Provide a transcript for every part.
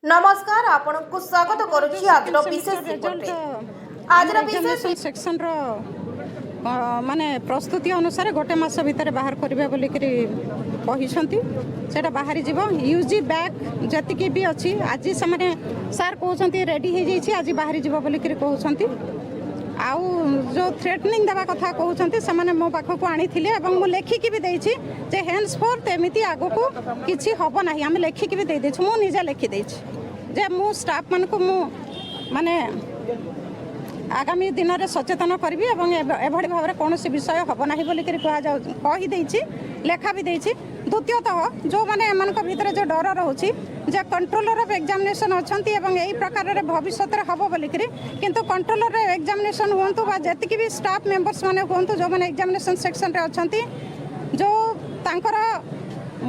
नमस्कार आपनको स्वागत करुछि आजर विशेष रिपोर्ट आजर विशेष सेक्शन रो माने प्रस्तुति अनुसार गोटे मास भितर बाहर करिवे बोली करी कहिसंती सेटा बाहरी जीवो यूजी बैग जतिकी भी अछि आज से माने सर कहउसंती रेडी हे जाइछि आज बाहरी जीवो बोली करी कहउसंती आउ जो थ्रेटनिंग देवा कथा कहउसंती से माने मो पाखो को आनी थिले एवं मो लेखिकी भी देछि जे हेन्स फोर तेमिति आगो को किछि हबो नाही हम लेखिकी भी दे देछु मो निजा लेखि देछि जे मो स्टाफ मन को मो माने आगामी दिन में सचेतन करी एभली भाव में कौन विषय हम ना बोलिक कहीदे लेखा भी देती द्वितीयतः जो मैंने भितर जो डर रोचे जे कंट्रोलर ऑफ एग्जामिनेशन अच्छा यही प्रकार भविष्य में हम बोलिक किंतु कंट्रोलर एग्जामिनेशन हूँ जी भी स्टाफ मेंबर्स मैंने हूँ जो मैंने एग्जामिनेशन सेक्शन रे अच्छा जो तांकर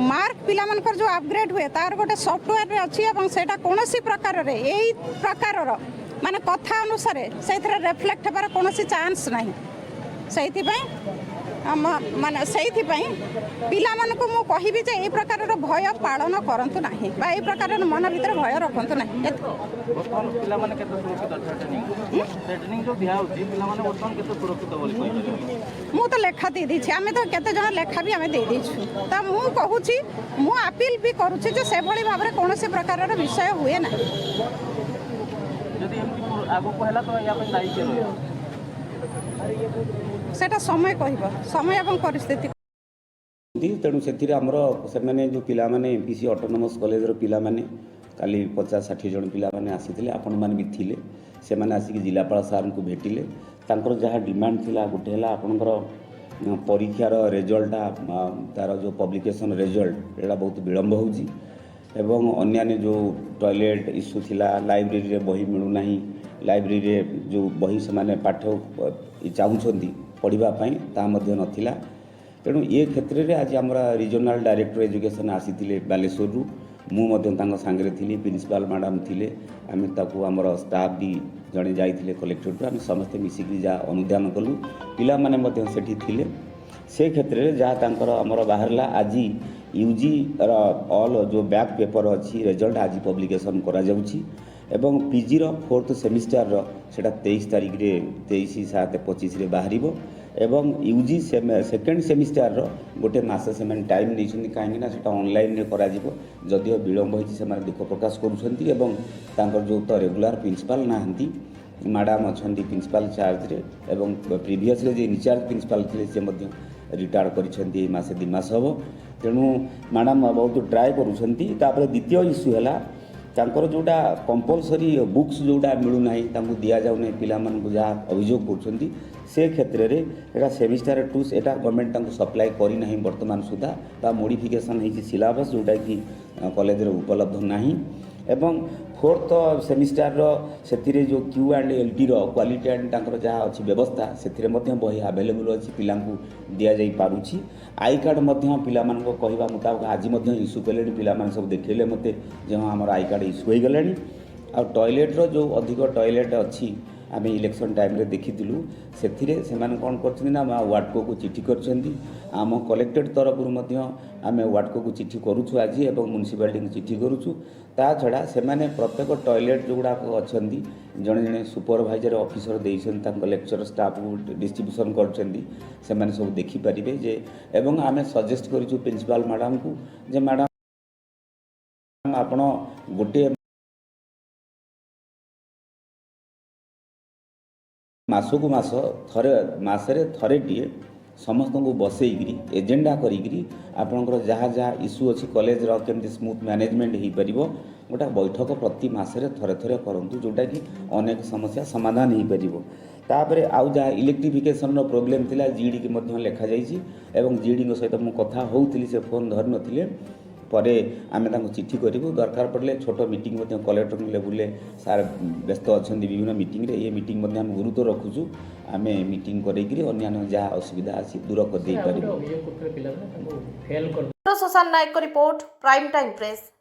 मार्क पिला मनकर जो अपग्रेड हुए तार गोटे सॉफ्टवेयर रे अच्छी सेटा कौन प्रकार रे यही प्रकार माने कथा अनुसार से रिफ्लेक्ट होबार कौन चांस नहीं से माने से पिला मानकु मु कहिबी जे ए प्रकार भय पालन करंतु नाही बा ए प्रकार मन भीतर भय रखंतु नाही वर्तमान पिला माने केते सुरक्षित ट्रेनिंग जो दिया होती पिला माने वर्तमान केते सुरक्षित बोली कहि मु तो लेखा दे दी आमे तो केते जण लेखा भी आमे दे देछु त मु कहूची मु अपील भी करूची जे से भली भाबरे कोनोसी प्रकार विषय हुए ना जदि एमती आगो कहला तो या पे दायी के रहियो सेटा समय कहबो समय एवं परिस्थिति तेणु से आमर से जो पिला माने एमपीसी ऑटोनोमस कॉलेज रो पिला माने काली 50-60 जन पिला माने आसीथिले आपण माने भी थिले से माने आसिक जिलापाल सार को भेटिले तांकर जहाँ डिमांड थिला गोटे हला आपनकर परीक्षार रिजल्ट तार जो पब्लिकेशन रिजल्ट एटा बहुत विलंब होउची एवं अन्य जो टॉयलेट इश्यू थिला लाइब्रेरी रे बही मिलू नाही लाइब्रेरी रे जो बही से माने पाठ चाहूछंती पढ़िबा पई ता मध्ये नथिला तेणु ये क्षेत्र में आज आम रिजनल डायरेक्टर एजुकेशन आसी बालेश्वर रु मु सांगे थी प्रिंसिपाल मैडम थिले आम ताकू आमर स्टाफ भी जड़े जाइए कलेक्टरेट आम समस्ते मिसिकी जहाँ अनुधान कलु पिला माने सेठी थिले से क्षेत्र में जहाँ तांकर आमर बाहरला आज यूजी ऑल जो बैक पेपर अच्छी रिजल्ट आज पब्लिकेशन करा जाउची एवं पीजी रो 4th सेमिस्टर रो सेटा 23 तारीख रे 23/7/25 रे बाहरिबो एवं यूजी सेकेंड सेमिस्टर रो गोटे मास से टाइम नहीं कहीं सेटा ऑनलाइन रे करा जिवो जदियो विलंब होई से दुख प्रकाश करूछंती एवं तांकर जो तो रेगुलर प्रिंसिपल नाहंती मैडम अच्छी प्रिंसिपल चार्ज रे एवं प्रीवियसली जे इंचार्ज प्रिंसिपल थे से रिटायर्ड करिसेंती मासे 2 मास हबो तेणु मैडम बहुत ट्राए करूछंती तापर द्वितीय इश्यू हला तांकर जोटा कंपलसरी बुक्स जोटा मिलू ना दि जाऊ ना पिला जहाँ अभियोग कर से क्षेत्र में एटा सेमिस्टर 2 एटा गवर्नमेंट सप्लाई करना बर्तमान सुधा ता मॉडिफिकेशन होती सिलेबस जोटा कि कॉलेज रे उपलब्ध नहीं एवं 4th सेमिस्टर से जो क्यू एंड एल रो क्वालिटी एंड तांकर जहाँ अच्छी व्यवस्था से बही आवेलेबल अच्छी पिला दि जा पारुछि आई कार्ड पिला कहवा मुताबिक आज इश्यू कले पिला सब देखले मत जो आम आई कार्ड इश्यू हो गला आ टॉयलेट रो जो अधिक टॉयलेट अच्छी आम इलेक्शन टाइम रे देखिलु से कौन कर वार्डको को चिठी कर आम कलेक्टेड तरफ आम वार्डको को चिठी करुछु आज एवं म्युनिसिपालिटी को चिठी करुछु ता छड़ा से प्रत्येक टॉयलेट जो गुड़ाक अच्छा जड़े जड़े सुपरभाइजर ऑफिसर देते लेक्चर स्टाफ को डिस्ट्रीब्यूशन कर सब देखिपारे जे एवं आम सजेस्ट करूँ प्रिंसिपाल मैडम को जे मैडम आपण गोटे मासकु मास थरे मासरे थरे टीए समस्त को बसईकरी एजेंडा करी आपणकर जहाँ जहाँ इश्यू अच्छी कॉलेज केमती स्मूथ मैनेजमेंट हो पार गोटा बैठक प्रति मासरे थरे थरे करूँ जोटा कि अनेक समस्या समाधान हो पार तापर आउ जहाँ इलेक्ट्रिफिकेशन प्रोब्लेम थिला जीडी की लिखा जाइए एवं जीडी सहित मु कथा होउथिली से फोन धर नथिले परे आमे तांको चिठी करूँ दरकार पड़े छोट मीटिंग कलेक्टर लेवल सार व्यस्त अच्छा विभिन्न मीटिंग रे ये मीटिंग आम गुरुत्व रखुचु आम मीटिंग कर अन्य जहाँ असुविधा अच्छी दूर कर सुशांत नायक रिपोर्ट प्राइम टाइम प्रेस।